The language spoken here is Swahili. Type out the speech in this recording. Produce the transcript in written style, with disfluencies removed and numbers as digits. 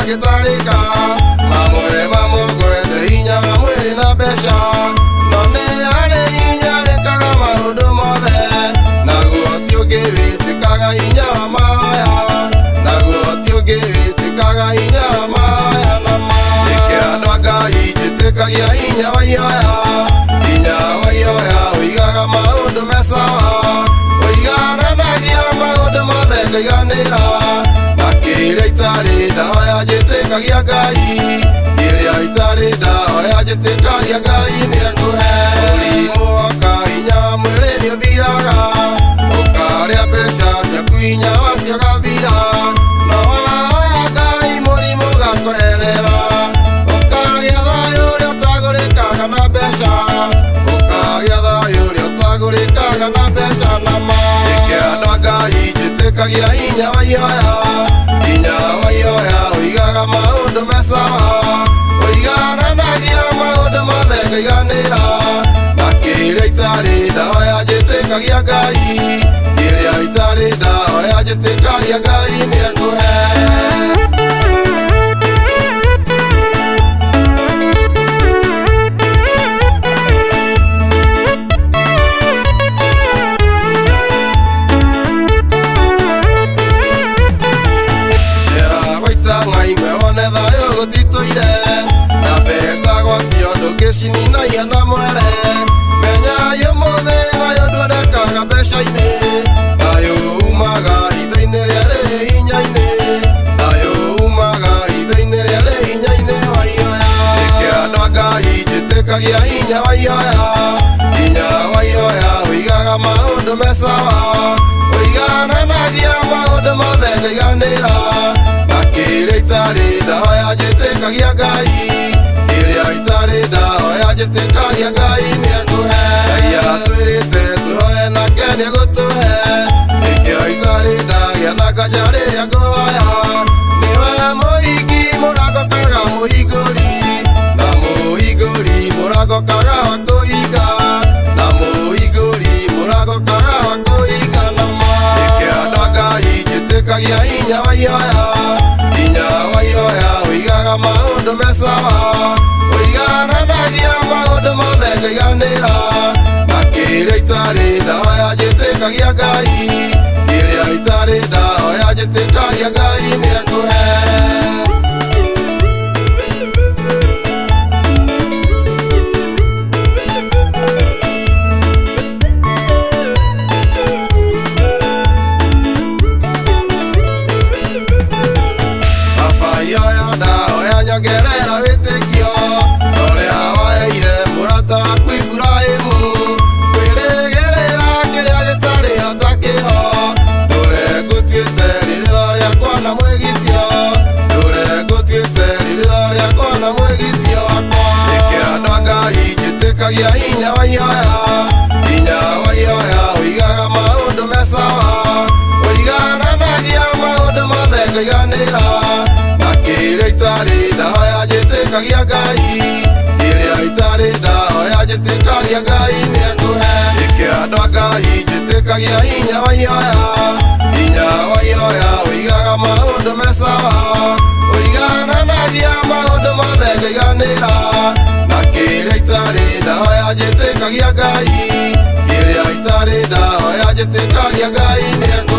gitarika mamwe mamugwete hinya wa mwiri na mbeca no ni ari hinya wikaga maundu mothe naguo ti ungi witikaga hinya wa mahoya naguo ti ungi witikaga hinya wa mahoya na niki andu a Ngai njitikagia hinya wa ihoya uigaga maundu me sawa uigananagia maundu mothe ngaiganira na kiria itari ndahoya njitikagia Ngai kiria itari ndahoya njitikagia Ngai niekuhe urimu woka hinya wa mwiri niuthiraga ukaria mbeca ciaku hinya wacio gathira no wahoya Ngai murimu gakweherera ukagia thayu uria utagurikaga na mbeca ukagia thayu uria utagurikaga na mbeca na ma niki andu a Ngai njitikagia hinya wa ihoya uigaga maundu me sawa uigananagia maundu mothe ngaiganira na kiria itari ndahoya njitikagia Ngai kiria itari ndahoya njitikagia Ngai niekuhe na mbeca gwacio ndũngĩcininagia na mwere menya ũmũthĩ thayũ ndwendekaga mbeca-inĩ thayũ umaga itho-inĩ rĩa rĩ hinya-inĩ thayũ umaga itho-inĩ rĩa rĩ hinya-inĩ wa ihoya nĩkĩ andũ a Ngai njĩtĩkagia hinya wa ihoya ũigaga maũndũ me sawa ũigananagia maũndũ mothe ngaiganĩra kiria itari ndahoya njitikagia Ngai kiria itari ndahoya njitikagia Ngai niekuhe Ngai atwirite tuhoye nake niegutuhe nikio itari ndagia na kanja riria nguhoya niwe muhingi muragokaga muhingũri na muhingũri muragokaga wa kũhinga na muhingũri muragokaga wa kũhinga na ma nĩkĩ andũ a Ngai njĩtĩkagia hinya wa ihoya uigaga maundu me sawa uigananagia maundu mothe ngaiganira na kiria itari ndahoya njitikagia Ngai kiria itari ndahoya njitikagia Ngai niekuhe nyongerera wĩtĩkio ũrĩa waheire mũrata waku Iburahĩmu kwĩrĩgĩrĩra kĩrĩa gĩtarĩ hatakĩho ndũrengũtuĩte rĩrĩro rĩakwa na mwĩgitio ndũrengũtuĩte rĩrĩro rĩakwa na mwĩgitio wakwa nĩkĩ andũ a Ngai njĩtĩkagia hinya wa ihoya ũigaga maũndũ me sawa ũigananagia maũndũ mothe ngaiganĩra kiria itari ndahoya njĩtĩkagia Ngai kiria itari ndahoya njĩtĩkagia Ngai niekuhe nĩkĩ andũ a Ngai njĩtĩkagia hinya wa ihoya ũigaga maũndũ me sawa ũigananagia maũndũ mothe ngaiganĩra na kiria itari ndahoya njĩtĩkagia Ngai kiria itari ndahoya njĩtĩkagia Ngai niekuhe